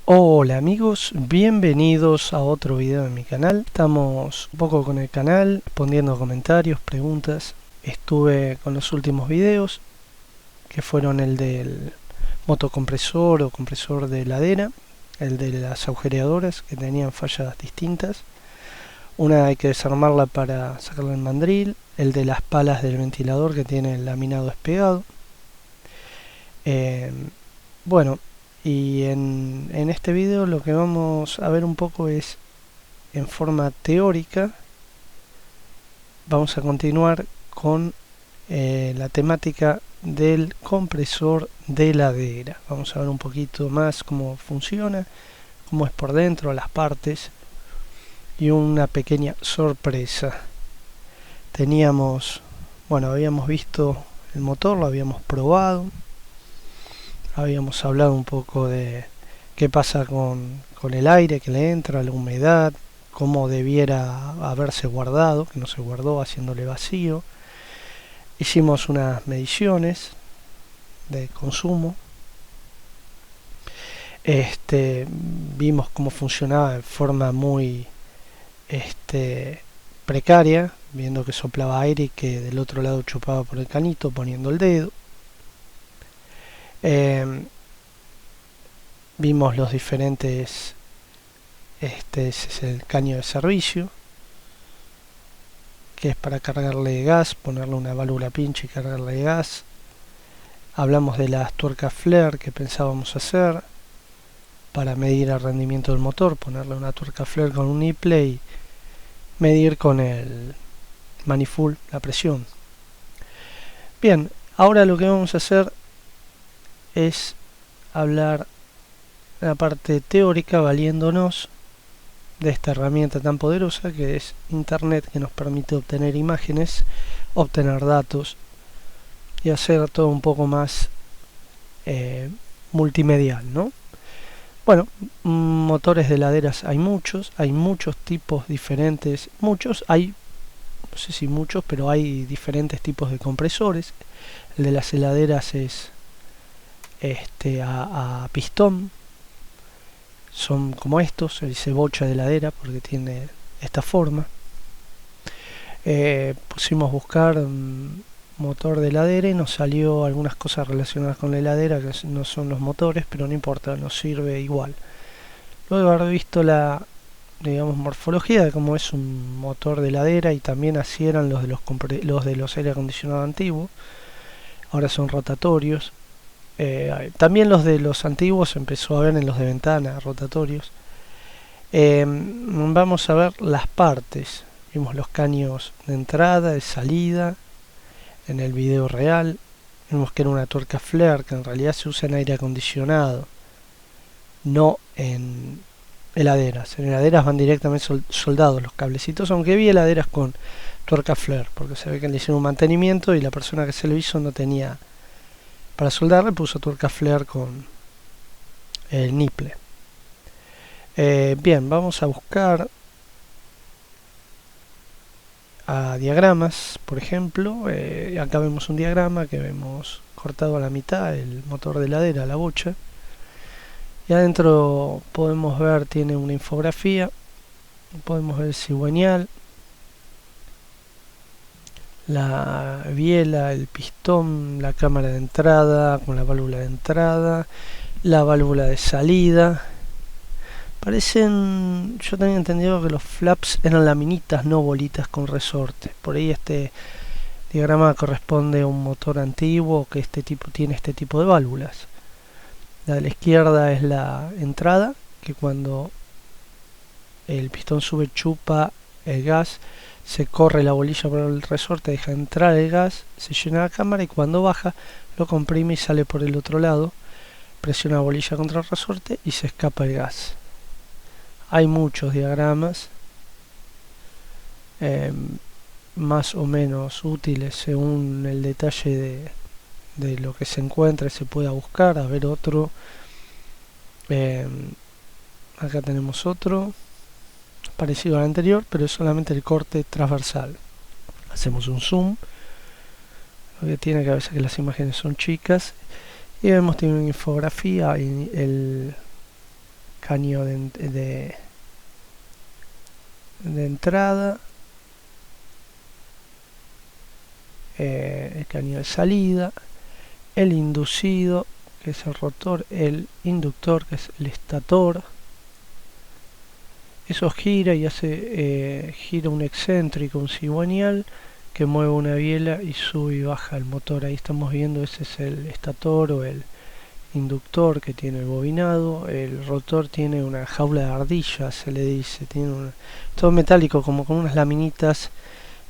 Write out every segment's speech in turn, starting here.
Hola amigos, bienvenidos a otro video de mi canal. Estamos un poco con el canal, respondiendo comentarios, preguntas. Estuve con los últimos videos, que fueron el del motocompresor o compresor de heladera, el de las agujereadoras que tenían fallas distintas. Una hay que desarmarla para sacarle el mandril, el de las palas del ventilador que tiene el laminado despegado. Bueno, y en este video lo que vamos a ver un poco es en forma teórica. Vamos a continuar con la temática del compresor de heladera. Vamos a ver un poquito más cómo funciona, cómo es por dentro, las partes y una pequeña sorpresa. Habíamos visto el motor, lo habíamos probado, habíamos hablado un poco de qué pasa con el aire que le entra, la humedad, cómo debiera haberse guardado, que no se guardó haciéndole vacío. Hicimos unas mediciones de consumo. Vimos cómo funcionaba en forma muy precaria, viendo que soplaba aire y que del otro lado chupaba por el canito poniendo el dedo. Vimos los diferentes, ese es el caño de servicio, que es para cargarle gas, ponerle una válvula pinche y cargarle gas. Hablamos de las tuercas flare que pensábamos hacer para medir el rendimiento del motor, ponerle una tuerca flare con un nipple y medir con el manifold la presión. Bien, ahora lo que vamos a hacer es hablar la parte teórica valiéndonos de esta herramienta tan poderosa que es internet, que nos permite obtener imágenes, obtener datos y hacer todo un poco más multimedial, ¿no? Bueno, motores de heladeras hay muchos tipos diferentes, no sé si muchos, pero hay diferentes tipos de compresores. El de las heladeras es a pistón, son como estos, el cebocha de heladera, porque tiene esta forma. Pusimos buscar motor de heladera y nos salió algunas cosas relacionadas con la heladera que no son los motores, pero no importa, nos sirve igual. Luego de haber visto la, digamos, morfología de cómo es un motor de heladera, y también así eran los de los aire acondicionado antiguos, ahora son rotatorios. También los de los antiguos se empezó a ver en los de ventana, rotatorios. Vamos a ver las partes. Vimos los caños de entrada, de salida, en el video real. Vimos que era una tuerca flare, que en realidad se usa en aire acondicionado, no en heladeras. En heladeras van directamente soldados los cablecitos, aunque vi heladeras con tuerca flare, porque se ve que le hicieron un mantenimiento y la persona que se lo hizo no tenía para soldarle, puso tuerca flare con el nipple. Bien, vamos a buscar a diagramas, por ejemplo. Acá vemos un diagrama que vemos cortado a la mitad, el motor de heladera, la bocha, y adentro podemos ver, tiene una infografía, podemos ver el cigüeñal, la biela, el pistón, la cámara de entrada con la válvula de entrada, la válvula de salida. Parecen, yo tenía entendido que los flaps eran laminitas, no bolitas con resorte. Por ahí este diagrama corresponde a un motor antiguo que tiene este tipo de válvulas. La de la izquierda es la entrada, que cuando el pistón sube chupa el gas, se corre la bolilla por el resorte, deja entrar el gas, se llena la cámara y cuando baja lo comprime y sale por el otro lado, presiona la bolilla contra el resorte y se escapa el gas. Hay muchos diagramas más o menos útiles según el detalle de lo que se encuentra y se pueda buscar. A ver otro. Acá tenemos otro parecido al anterior, pero es solamente el corte transversal. Hacemos un zoom, lo que tiene que a veces que las imágenes son chicas, y vemos, tiene una infografía y el caño de entrada, el caño de salida, el inducido, que es el rotor, el inductor, que es el estator. Eso gira y gira un excéntrico, un cigüeñal, que mueve una biela y sube y baja el motor. Ahí estamos viendo, ese es el estator o el inductor, que tiene el bobinado. El rotor tiene una jaula de ardilla, se le dice, tiene todo metálico, como con unas laminitas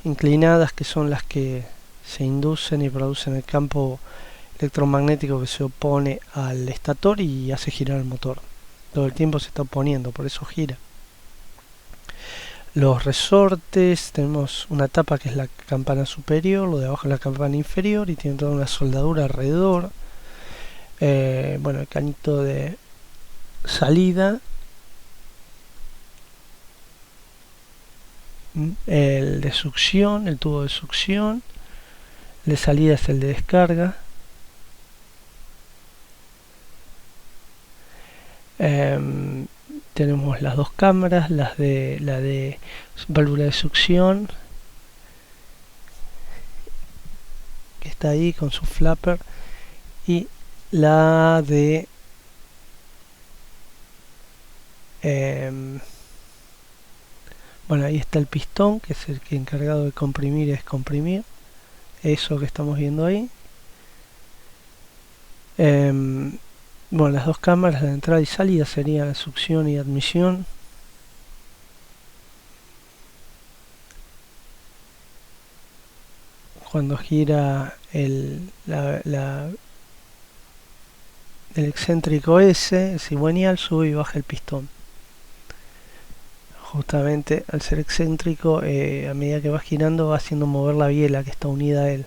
inclinadas, que son las que se inducen y producen el campo electromagnético que se opone al estator y hace girar el motor. Todo el tiempo se está oponiendo, por eso gira. Los resortes, tenemos una tapa que es la campana superior, lo de abajo es la campana inferior, y tiene toda una soldadura alrededor. Bueno, el cañito de salida, el de succión, el tubo de succión, el de salida es el de descarga. Tenemos las dos cámaras, la de válvula de succión, que está ahí con su flapper, y la de bueno, ahí está el pistón, que es el que encargado de comprimir y descomprimir eso que estamos viendo ahí. Bueno, las dos cámaras de entrada y salida serían la succión y admisión. Cuando gira el excéntrico ese, el cigüeñal, sube y baja el pistón. Justamente al ser excéntrico, a medida que va girando, va haciendo mover la biela que está unida a él.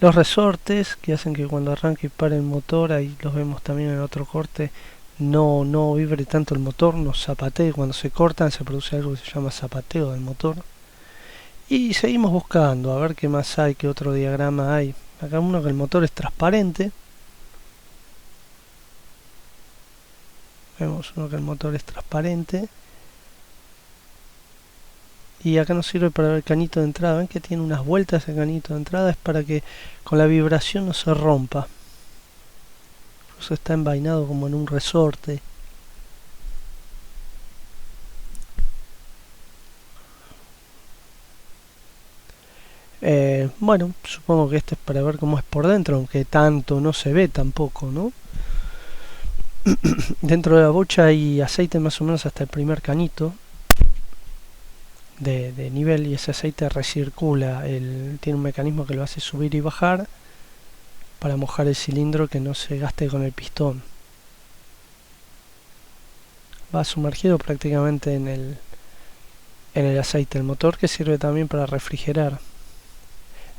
Los resortes, que hacen que cuando arranque y pare el motor, ahí los vemos también en otro corte, no vibre tanto el motor, no zapatee. Cuando se cortan se produce algo que se llama zapateo del motor. Y seguimos buscando, a ver qué más hay, qué otro diagrama hay. Acá uno que el motor es transparente. Vemos uno que el motor es transparente. Y acá nos sirve para ver el cañito de entrada. Ven que tiene unas vueltas el cañito de entrada, es para que con la vibración no se rompa. Por eso está envainado como en un resorte. Bueno, supongo que este es para ver cómo es por dentro, aunque tanto no se ve tampoco, ¿no? Dentro de la bocha hay aceite más o menos hasta el primer cañito de nivel, y ese aceite recircula, tiene un mecanismo que lo hace subir y bajar para mojar el cilindro, que no se gaste con el pistón. Va sumergido prácticamente en el aceite. El motor, que sirve también para refrigerar.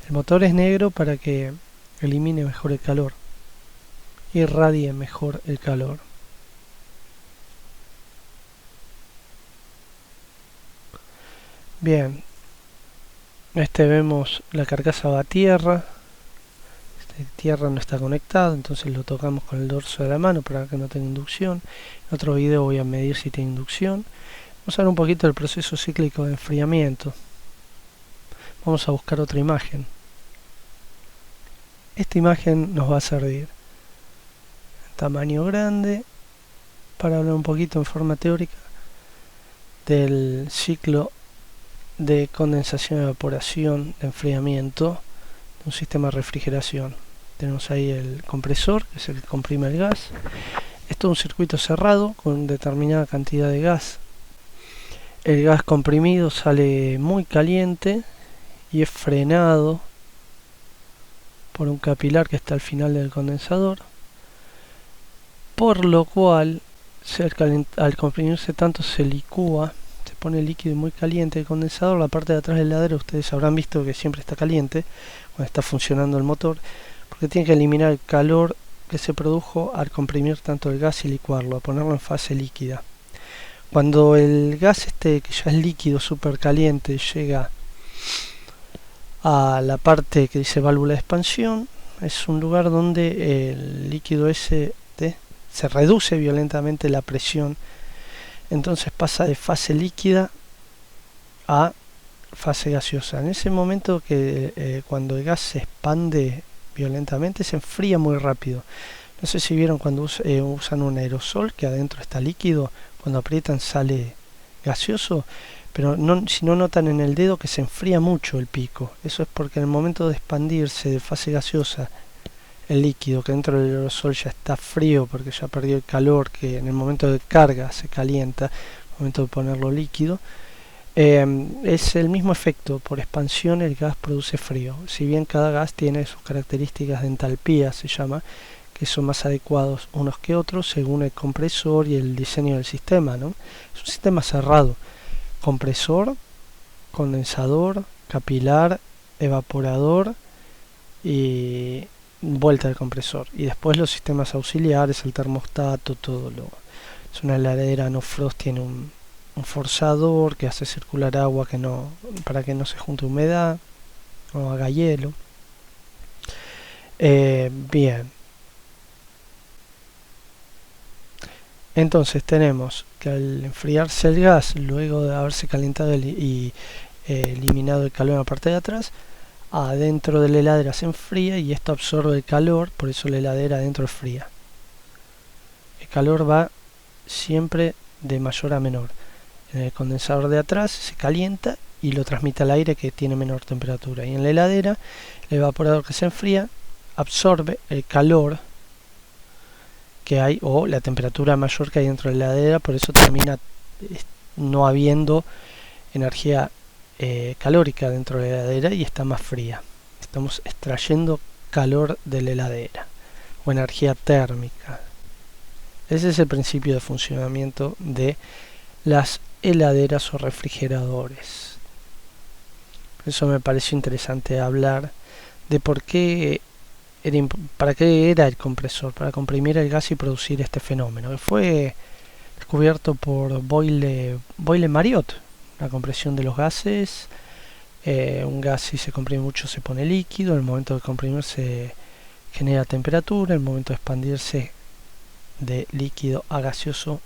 El motor es negro para que elimine mejor el calor, irradie mejor el calor. Bien, vemos la carcasa va a tierra. Tierra no está conectado, entonces lo tocamos con el dorso de la mano para que no tenga inducción. En otro video voy a medir si tiene inducción. Vamos a ver un poquito del proceso cíclico de enfriamiento. Vamos a buscar otra imagen. Esta imagen nos va a servir, tamaño grande, para hablar un poquito en forma teórica del ciclo de condensación, evaporación, de enfriamiento de un sistema de refrigeración. Tenemos ahí el compresor, que es el que comprime el gas. Esto es un circuito cerrado con determinada cantidad de gas. El gas comprimido sale muy caliente y es frenado por un capilar que está al final del condensador, por lo cual al comprimirse tanto se licúa, se pone líquido muy caliente el condensador. La parte de atrás del heladero, ustedes habrán visto que siempre está caliente cuando está funcionando el motor, porque tiene que eliminar el calor que se produjo al comprimir tanto el gas y licuarlo, a ponerlo en fase líquida. Cuando el gas que ya es líquido, súper caliente, llega a la parte que dice válvula de expansión, es un lugar donde el líquido ese se reduce violentamente la presión, entonces pasa de fase líquida a fase gaseosa. En ese momento que cuando el gas se expande violentamente, se enfría muy rápido. No sé si vieron cuando usan un aerosol que adentro está líquido, cuando aprietan sale gaseoso, pero si no notan en el dedo que se enfría mucho el pico. Eso es porque en el momento de expandirse de fase gaseosa, el líquido que dentro del aerosol ya está frío porque ya perdió el calor, que en el momento de carga se calienta, en el momento de ponerlo líquido, es el mismo efecto. Por expansión el gas produce frío. Si bien cada gas tiene sus características de entalpía, se llama, que son más adecuados unos que otros según el compresor y el diseño del sistema, ¿no? Es un sistema cerrado: compresor, condensador, capilar, evaporador y vuelta del compresor. Y después los sistemas auxiliares, el termostato, todo lo... Es una heladera no frost, tiene un forzador que hace circular agua para que no se junte humedad o haga hielo. Bien. Entonces tenemos que al enfriarse el gas, luego de haberse calentado y eliminado el calor en la parte de atrás, adentro de la heladera se enfría y esto absorbe el calor, por eso la heladera adentro es fría. El calor va siempre de mayor a menor. En el condensador de atrás se calienta y lo transmite al aire, que tiene menor temperatura. Y en la heladera, el evaporador que se enfría absorbe el calor que hay o la temperatura mayor que hay dentro de la heladera, por eso termina no habiendo energía calórica dentro de la heladera y está más fría. Estamos extrayendo calor de la heladera o energía térmica. Ese es el principio de funcionamiento de las heladeras o refrigeradores. Por eso me pareció interesante hablar de para qué era el compresor: para comprimir el gas y producir este fenómeno, que fue descubierto por Boyle-Mariotte, la compresión de los gases. Un gas, si se comprime mucho, se pone líquido. En el momento de comprimir se genera temperatura. En el momento de expandirse de líquido a gaseoso,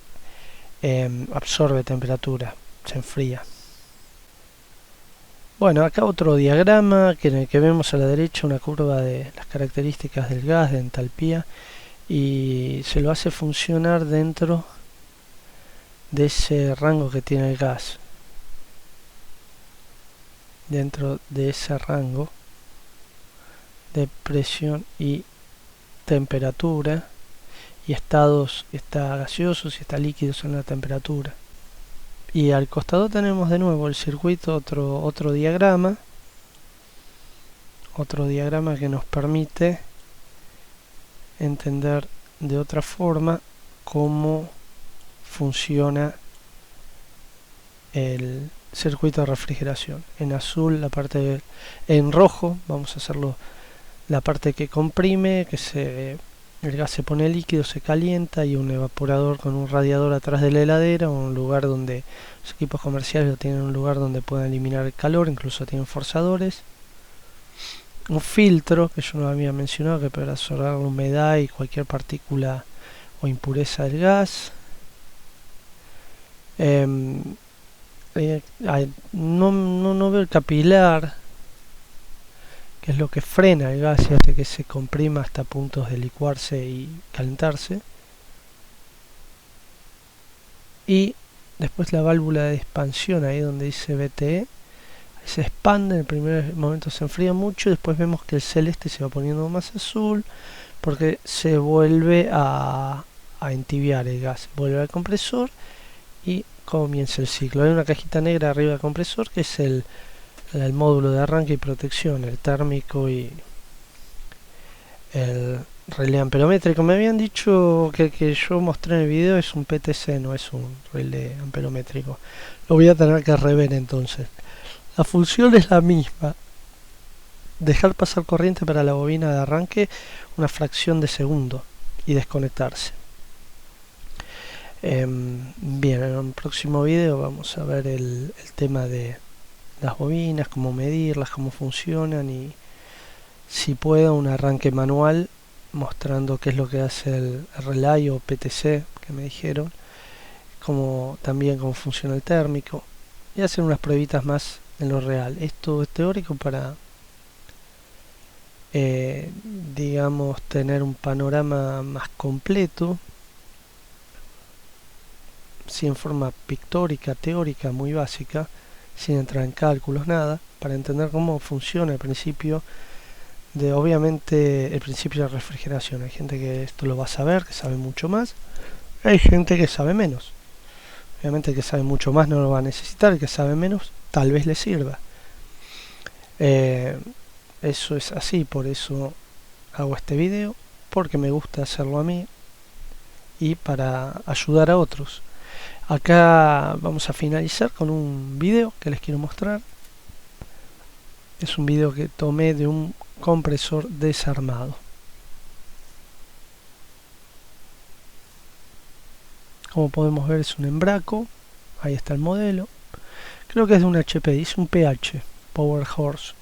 absorbe temperatura, se enfría. Bueno, acá otro diagrama en el que vemos a la derecha una curva de las características del gas, de entalpía, y se lo hace funcionar dentro de ese rango que tiene el gas. Dentro de ese rango de presión y temperatura, y estados, si está gaseoso, si está líquido, son la temperatura. Y al costado tenemos de nuevo el circuito, otro diagrama que nos permite entender de otra forma cómo funciona el circuito de refrigeración. En azul en rojo vamos a hacerlo la parte que comprime, el gas se pone líquido, se calienta, y un evaporador con un radiador atrás de la heladera, un lugar donde los equipos comerciales tienen un lugar donde pueden eliminar el calor, incluso tienen forzadores. Un filtro, que yo no había mencionado, que para absorber la humedad y cualquier partícula o impureza del gas. No veo el capilar, que es lo que frena el gas y hace que se comprima hasta puntos de licuarse y calentarse. Y después la válvula de expansión, ahí donde dice VTE, se expande. En el primer momento se enfría mucho, después vemos que el celeste se va poniendo más azul porque se vuelve a entibiar el gas, vuelve al compresor y comienza el ciclo. Hay una cajita negra arriba del compresor que es el módulo de arranque y protección, el térmico y el relé amperométrico. Me habían dicho que yo mostré en el video es un PTC, no es un relé amperométrico. Lo voy a tener que rever entonces. La función es la misma: dejar pasar corriente para la bobina de arranque una fracción de segundo y desconectarse. Bien, en un próximo video vamos a ver el tema de las bobinas, cómo medirlas, cómo funcionan y si puedo un arranque manual mostrando qué es lo que hace el relay o PTC que me dijeron, como también cómo funciona el térmico, y hacer unas pruebitas más en lo real. Esto es teórico para digamos tener un panorama más completo, sí, en forma pictórica, teórica, muy básica, sin entrar en cálculos, nada, para entender cómo funciona el principio de, obviamente, el principio de refrigeración. Hay gente que esto lo va a saber, que sabe mucho más, hay gente que sabe menos. Obviamente el que sabe mucho más no lo va a necesitar, el que sabe menos tal vez le sirva. Eso es así, por eso hago este video, porque me gusta hacerlo a mí y para ayudar a otros. Acá vamos a finalizar con un video que les quiero mostrar. Es un video que tomé de un compresor desarmado. Como podemos ver, es un Embraco. Ahí está el modelo. Creo que es de un HP, es un PH, Power Horse.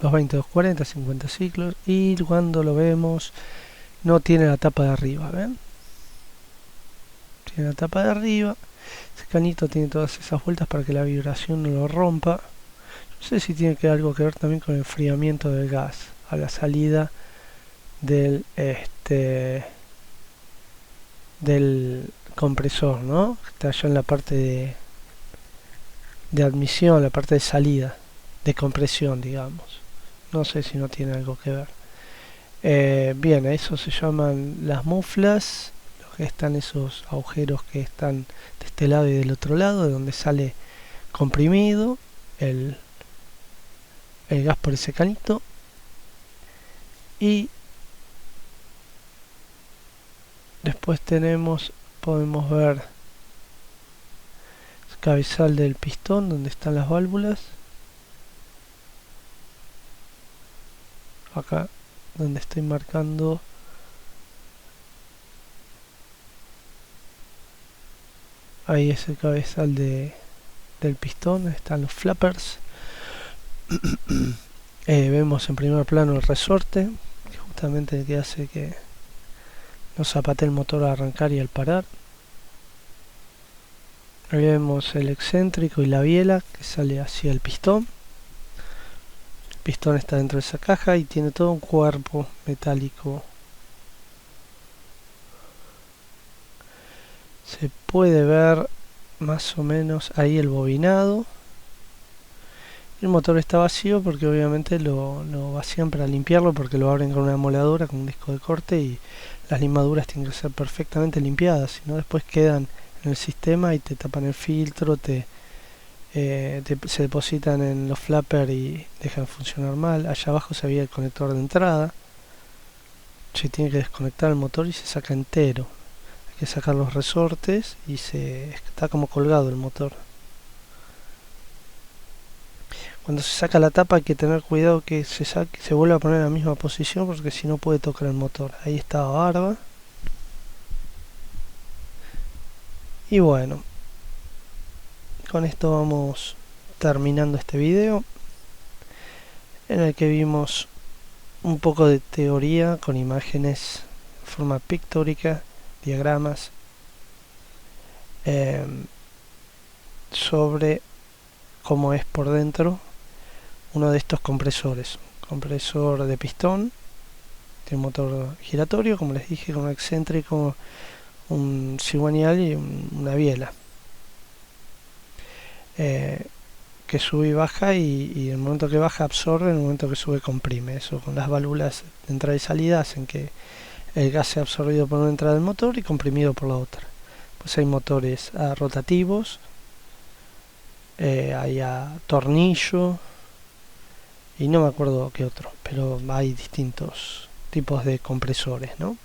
220, 240, 50 ciclos. Y cuando lo vemos, no tiene la tapa de arriba, ¿ven? Tiene la tapa de arriba. Ese canito tiene todas esas vueltas para que la vibración no lo rompa. No sé si tiene algo que ver también con el enfriamiento del gas a la salida del del compresor, ¿no? Está allá en la parte de admisión, la parte de salida, de compresión, digamos. No sé si no tiene algo que ver. Bien, a eso se llaman las muflas. Que están esos agujeros que están de este lado y del otro lado, de donde sale comprimido el gas por ese canito. Y después podemos ver el cabezal del pistón, donde están las válvulas. Acá donde estoy marcando, ahí es el cabezal del pistón, están los flappers. Vemos en primer plano el resorte, que justamente el que hace que no zapatee el motor al arrancar y al parar. Ahí vemos el excéntrico y la biela que sale hacia el pistón. El pistón está dentro de esa caja y tiene todo un cuerpo metálico. Se puede ver más o menos ahí el bobinado. El motor está vacío porque obviamente lo vacían para limpiarlo, porque lo abren con una moladura, con un disco de corte, y las limaduras tienen que ser perfectamente limpiadas, si no después quedan en el sistema y te tapan el filtro, se depositan en los flappers y dejan funcionar mal. Allá abajo se veía el conector de entrada. Se tiene que desconectar el motor y se saca entero. Hay que sacar los resortes y está como colgado el motor. Cuando se saca la tapa hay que tener cuidado que se vuelva a poner en la misma posición, porque si no puede tocar el motor. Ahí está barba. Y bueno, con esto vamos terminando este video, en el que vimos un poco de teoría con imágenes en forma pictórica, diagramas, sobre cómo es por dentro uno de estos compresores. Compresor de pistón, tiene un motor giratorio, como les dije, con un excéntrico, un cigüeñal y una biela, que sube y baja, y en el momento que baja absorbe, en el momento que sube comprime. Eso con las válvulas de entrada y salida hacen que el gas sea absorbido por una entrada del motor y comprimido por la otra. Pues hay motores rotativos, hay a tornillo y no me acuerdo qué otro, pero hay distintos tipos de compresores, ¿no?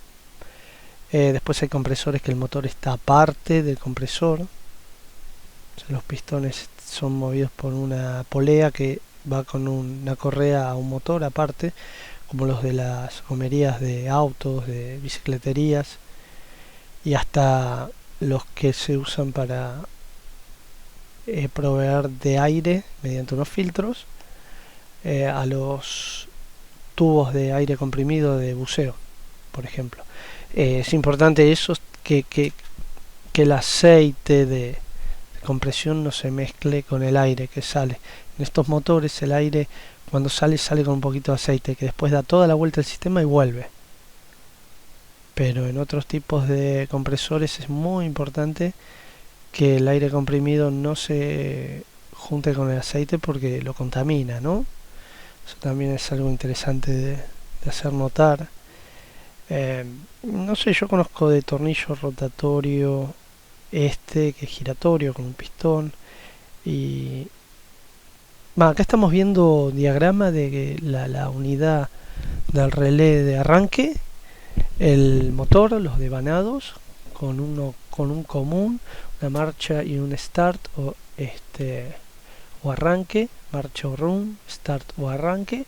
Después hay compresores que el motor está aparte del compresor. O sea, los pistones son movidos por una polea que va con una correa a un motor aparte, como los de las gomerías de autos, de bicicleterías, y hasta los que se usan para proveer de aire mediante unos filtros. a los tubos de aire comprimido de buceo, por ejemplo. Es importante eso, que el aceite de compresión no se mezcle con el aire que sale. En estos motores el aire cuando sale con un poquito de aceite que después da toda la vuelta al sistema y vuelve. Pero en otros tipos de compresores es muy importante que el aire comprimido no se junte con el aceite porque lo contamina, ¿no? Eso también es algo interesante de hacer notar. No sé, yo conozco de tornillo rotatorio que es giratorio con un pistón. Y acá estamos viendo diagrama de la unidad del relé de arranque, el motor, los devanados, con un común, una marcha y un start o arranque, marcha o run, start o arranque,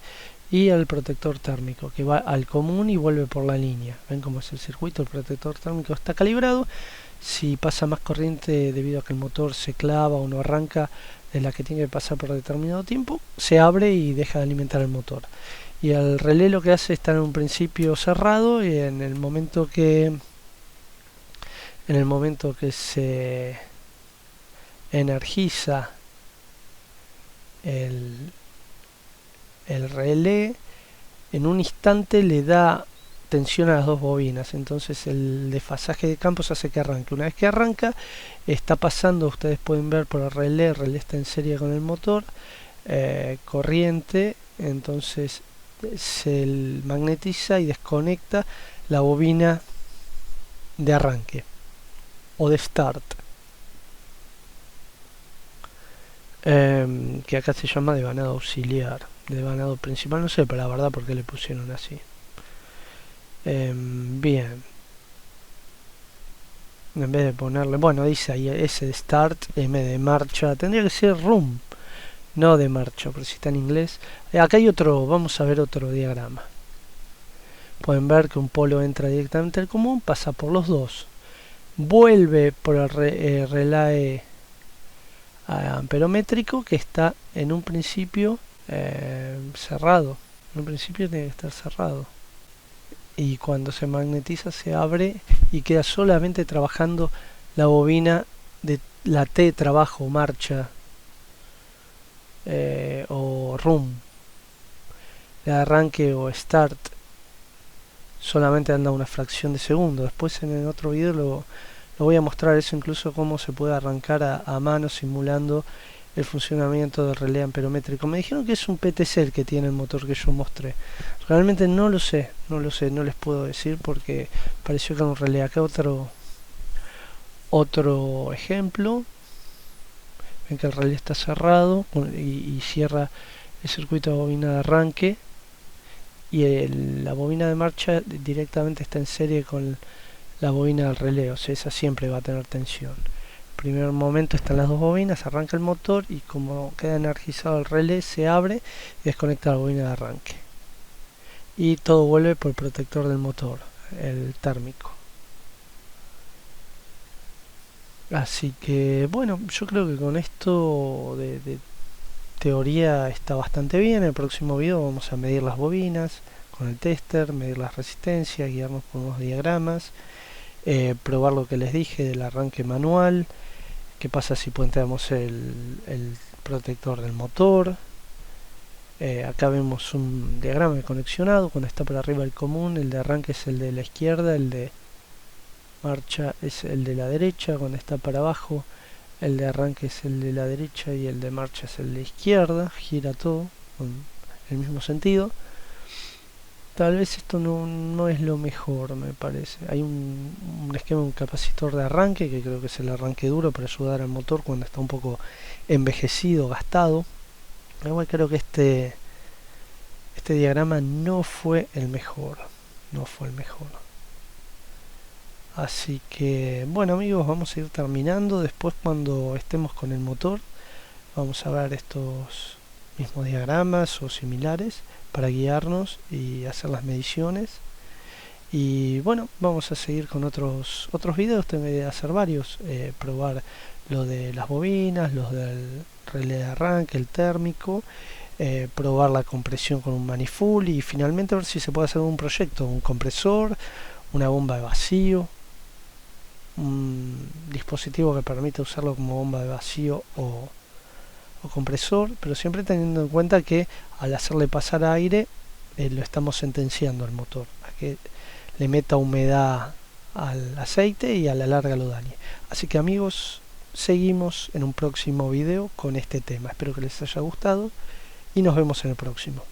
y el protector térmico que va al común y vuelve por la línea. Ven cómo es el circuito, el protector térmico está calibrado. Si pasa más corriente debido a que el motor se clava o no arranca de la que tiene que pasar por determinado tiempo, se abre y deja de alimentar el motor. Y el relé lo que hace es estar en un principio cerrado y en el momento que se energiza el relé, en un instante le da tensión a las dos bobinas, entonces el desfasaje de campos hace que arranque. Una vez que arranca, está pasando, ustedes pueden ver por el relé está en serie con el motor, corriente, entonces se magnetiza y desconecta la bobina de arranque o de start, que acá se llama devanado auxiliar. Devanado principal no sé, pero la verdad por qué le pusieron así. Bien, en vez de ponerle, bueno, dice ahí S de start, M de marcha, tendría que ser room, no de marcha, pero si está en inglés. Acá hay otro, vamos a ver otro diagrama. Pueden ver que un polo entra directamente al común, pasa por los dos, vuelve por el relay amperométrico que está en un principio cerrado. En un principio tiene que estar cerrado. Y cuando se magnetiza se abre y queda solamente trabajando la bobina de la T trabajo, marcha o room. De arranque o start solamente anda una fracción de segundo. Después en el otro video lo voy a mostrar eso, incluso cómo se puede arrancar a mano simulando el funcionamiento del relé amperométrico. Me dijeron que es un PTC el que tiene el motor que yo mostré. Realmente no lo sé, no les puedo decir porque pareció que era un relé. Acá otro ejemplo. Ven que el relé está cerrado y cierra el circuito de bobina de arranque, y la bobina de marcha directamente está en serie con la bobina del relé, o sea, esa siempre va a tener tensión. Primer momento están las dos bobinas, arranca el motor y como queda energizado el relé se abre y desconecta la bobina de arranque y todo vuelve por el protector del motor, el térmico. Así que bueno, yo creo que con esto de teoría está bastante bien. En el próximo video vamos a medir las bobinas con el tester, medir las resistencias, guiarnos por unos diagramas, probar lo que les dije del arranque manual. ¿Qué pasa si ponemos el protector del motor? Acá vemos un diagrama de conexionado. Cuando está por arriba el común, el de arranque es el de la izquierda, el de marcha es el de la derecha. Cuando está para abajo, el de arranque es el de la derecha y el de marcha es el de la izquierda. Gira todo con el mismo sentido. Tal vez esto no es lo mejor, me parece. Hay un esquema, un capacitor de arranque, que creo que es el arranque duro para ayudar al motor cuando está un poco envejecido, gastado. Igual creo que este diagrama no fue el mejor. Así que, bueno amigos, vamos a ir terminando. Después cuando estemos con el motor, vamos a ver estos mismos diagramas o similares para guiarnos y hacer las mediciones. Y bueno, vamos a seguir con otros videos. Tengo que hacer varios, probar lo de las bobinas, los del relé de arranque, el térmico, probar la compresión con un manifold y finalmente ver si se puede hacer un proyecto, un compresor, una bomba de vacío, un dispositivo que permite usarlo como bomba de vacío o compresor, pero siempre teniendo en cuenta que al hacerle pasar aire lo estamos sentenciando al motor a que le meta humedad al aceite y a la larga lo dañe. Así que amigos, seguimos en un próximo video con este tema. Espero que les haya gustado y nos vemos en el próximo.